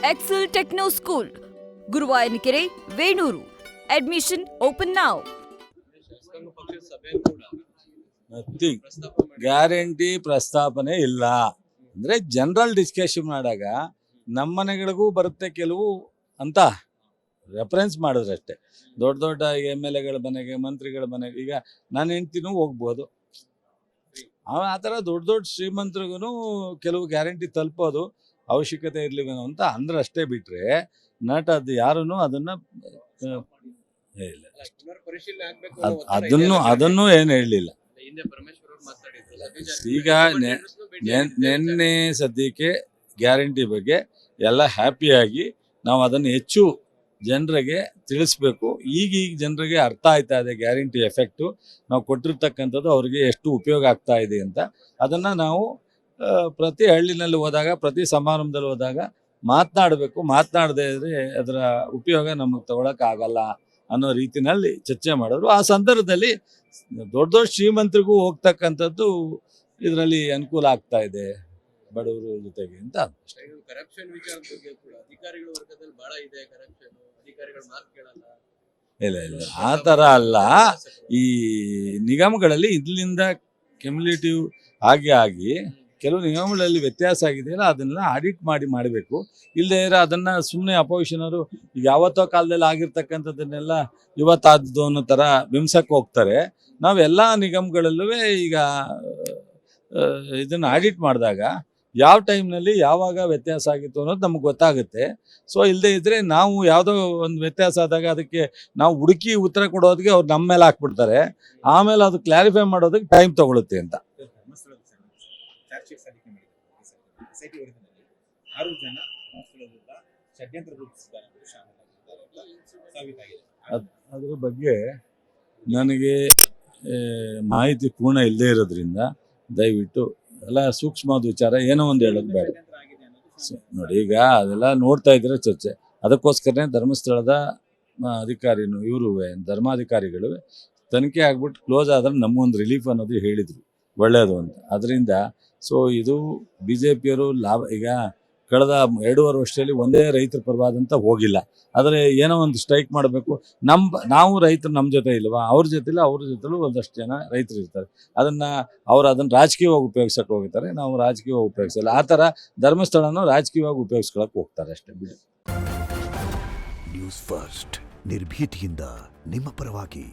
Excel Techno School, Guruvayanakere, Venur. Admission open now. Nothing guarantee ಪ್ರಸ್ತಾಪನೆ ಇಲ್ಲ. ಅಂದರೆ ಜನರಲ್ ಡಿಸ್ಕಷನ್ ಮಾಡಿದಾಗ ನಮ್ಮ ಮನೆಗಳಿಗೂ ಬರುತ್ತೆ ಕೆಲವು ಅಂತ ರೆಫರೆನ್ಸ್ ಮಾಡಿದ್ರಷ್ಟೇ. ದೊಡ್ಡ ದೊಡ್ಡ MLAಗಳ ಮನೆಗೆ, ಮಂತ್ರಿಗಳ ಮನೆಗೆ, ಈಗ ನನ್ನ ಹೆಂಡ್ತಿನೂ ಹೋಗ್ಬೋದು. ಆ ಥರ ದೊಡ್ಡ ದೊಡ್ಡ ಶ್ರೀಮಂತರಿಗೂ ಕೆಲವು ಗ್ಯಾರಂಟಿ ತಲುಪೋದು ಅವಶ್ಯಕತೆ ಇರಲಿವೇನೋ ಅಂತ ಅಂದ್ರೆ ಅಷ್ಟೇ ಬಿಟ್ಟರೆ ಅದು ಯಾರೂ ಅದನ್ನು ಅದನ್ನು ಏನು ಹೇಳಲಿಲ್ಲ. ಈಗ ನಿನ್ನೆ ಸದ್ಯಕ್ಕೆ ಗ್ಯಾರಂಟಿ ಬಗ್ಗೆ ಎಲ್ಲ ಹ್ಯಾಪಿಯಾಗಿ ನಾವು ಅದನ್ನು ಹೆಚ್ಚು ಜನರಿಗೆ ತಿಳಿಸ್ಬೇಕು. ಈಗ ಜನರಿಗೆ ಅರ್ಥ ಆಯ್ತಾ ಇದೆ ಗ್ಯಾರಂಟಿ ಎಫೆಕ್ಟು, ನಾವು ಕೊಟ್ಟಿರ್ತಕ್ಕಂಥದ್ದು ಅವ್ರಿಗೆ ಎಷ್ಟು ಉಪಯೋಗ ಆಗ್ತಾ ಇದೆ ಅಂತ. ಅದನ್ನು ನಾವು ಪ್ರತಿ ಹಳ್ಳಿನಲ್ಲಿ ಹೋದಾಗ, ಪ್ರತಿ ಸಮಾರಂಭದಲ್ಲಿ ಹೋದಾಗ ಮಾತನಾಡಬೇಕು. ಮಾತನಾಡದೇ ಇದ್ರೆ ಅದರ ಉಪಯೋಗ ನಮಗೆ ತಗೊಳಕ್ಕಾಗಲ್ಲ ಅನ್ನೋ ರೀತಿನಲ್ಲಿ ಚರ್ಚೆ ಮಾಡಿದ್ರು. ಆ ಸಂದರ್ಭದಲ್ಲಿ ದೊಡ್ಡ ದೊಡ್ಡ ಶ್ರೀಮಂತರಿಗೂ ಹೋಗ್ತಕ್ಕಂಥದ್ದು ಇದರಲ್ಲಿ ಅನುಕೂಲ ಆಗ್ತಾ ಇದೆ ಬಡವರು ಜೊತೆಗೆ ಅಂತ. ಇಲ್ಲ ಆ ಥರ ಅಲ್ಲ. ಈ ನಿಗಮಗಳಲ್ಲಿ ಇದರಿಂದ ಕ್ಯುಮ್ಯುಲೇಟಿವ್ ಆಗಿ ಕೆಲವು ನಿಗಮಗಳಲ್ಲಿ ವ್ಯತ್ಯಾಸ ಆಗಿದೆಯಲ್ಲ, ಅದನ್ನೆಲ್ಲ ಆಡಿಟ್ ಮಾಡಬೇಕು. ಇಲ್ಲದೇ ಇರೋ ಅದನ್ನು ಸುಮ್ಮನೆ ಅಪೋಸಿಷನರು ಈಗ ಯಾವತ್ತೋ ಕಾಲದಲ್ಲಿ ಆಗಿರ್ತಕ್ಕಂಥದ್ದನ್ನೆಲ್ಲ ಇವತ್ತಾದ್ದು ಅನ್ನೋ ಥರ ಬಿಂಸಕ್ಕೆ ಹೋಗ್ತಾರೆ. ನಾವೆಲ್ಲ ನಿಗಮಗಳಲ್ಲೂ ಈಗ ಇದನ್ನು ಆಡಿಟ್ ಮಾಡಿದಾಗ ಯಾವ ಟೈಮ್ನಲ್ಲಿ ಯಾವಾಗ ವ್ಯತ್ಯಾಸ ಆಗಿತ್ತು ಅನ್ನೋದು ನಮಗೆ ಗೊತ್ತಾಗುತ್ತೆ. ಸೊ ಇಲ್ಲದೇ ಇದ್ದರೆ ನಾವು ಯಾವುದೋ ಒಂದು ವ್ಯತ್ಯಾಸ ಆದಾಗ ಅದಕ್ಕೆ ನಾವು ಹುಡುಕಿ ಉತ್ತರ ಕೊಡೋದಕ್ಕೆ ಅವ್ರು ನಮ್ಮ ಮೇಲೆ ಹಾಕ್ಬಿಡ್ತಾರೆ. ಆಮೇಲೆ ಅದು ಕ್ಲಾರಿಫೈ ಮಾಡೋದಕ್ಕೆ ಟೈಮ್ ತಗೊಳುತ್ತೆ ಅಂತ. ಅದ್ರ ಬಗ್ಗೆ ನನಗೆ ಮಾಹಿತಿ ಪೂರ್ಣ ಇಲ್ಲದೆ ಇರೋದ್ರಿಂದ ದಯವಿಟ್ಟು ಎಲ್ಲ ಸೂಕ್ಷ್ಮವಾದ ವಿಚಾರ ಏನೋ ಒಂದು ಹೇಳೋದು ಬೇಡ. ನೋಡಿ, ಈಗ ಅದೆಲ್ಲ ನೋಡ್ತಾ ಇದ್ರೆ ಚರ್ಚೆ. ಅದಕ್ಕೋಸ್ಕರನೇ ಧರ್ಮಸ್ಥಳದ ಅಧಿಕಾರಿನೂ ಇವರು ಧರ್ಮಾಧಿಕಾರಿಗಳು ತನಿಖೆ ಆಗ್ಬಿಟ್ಟು ಕ್ಲೋಸ್ ಆದ್ರೆ ನಮಗೊಂದು ರಿಲೀಫ್ ಅನ್ನೋದು ಹೇಳಿದರು, ಒಳ್ಳೆಯದು ಅಂತ. ಅದರಿಂದ ಸೊ ಇದು BJPಯವರು ಲಾಭ. ಈಗ ಕಳೆದ 2.5 ವರ್ಷದಲ್ಲಿ ಒಂದೇ ರೈತರ ಪರವಾದಂಥ ಹೋಗಿಲ್ಲ. ಆದರೆ ಏನೋ ಒಂದು ಸ್ಟ್ರೈಕ್ ಮಾಡಬೇಕು. ನಾವು ರೈತರು ನಮ್ಮ ಜೊತೆ ಇಲ್ವಾ, ಅವ್ರ ಜೊತೆಲಿ ಅವ್ರ ಜೊತೆಲೂ ಒಂದಷ್ಟು ಜನ ರೈತರು ಇರ್ತಾರೆ. ಅದನ್ನು ರಾಜಕೀಯವಾಗಿ ಉಪಯೋಗಿಸೋಕೆ ಹೋಗ್ತಾರೆ, ನಾವು ರಾಜಕೀಯವಾಗಿ ಉಪಯೋಗಿಸಲ್ಲ. ಆ ಥರ ಧರ್ಮಸ್ಥಳನೂ ರಾಜಕೀಯವಾಗಿ ಉಪಯೋಗಿಸ್ಕೊಳಕ್ಕೆ ಹೋಗ್ತಾರೆ ಅಷ್ಟೇ ಬಿಡಿ. ನ್ಯೂಸ್ ಫಸ್ಟ್, ನಿರ್ಭೀತಿಯಿಂದ ನಿಮ್ಮ ಪರವಾಗಿ.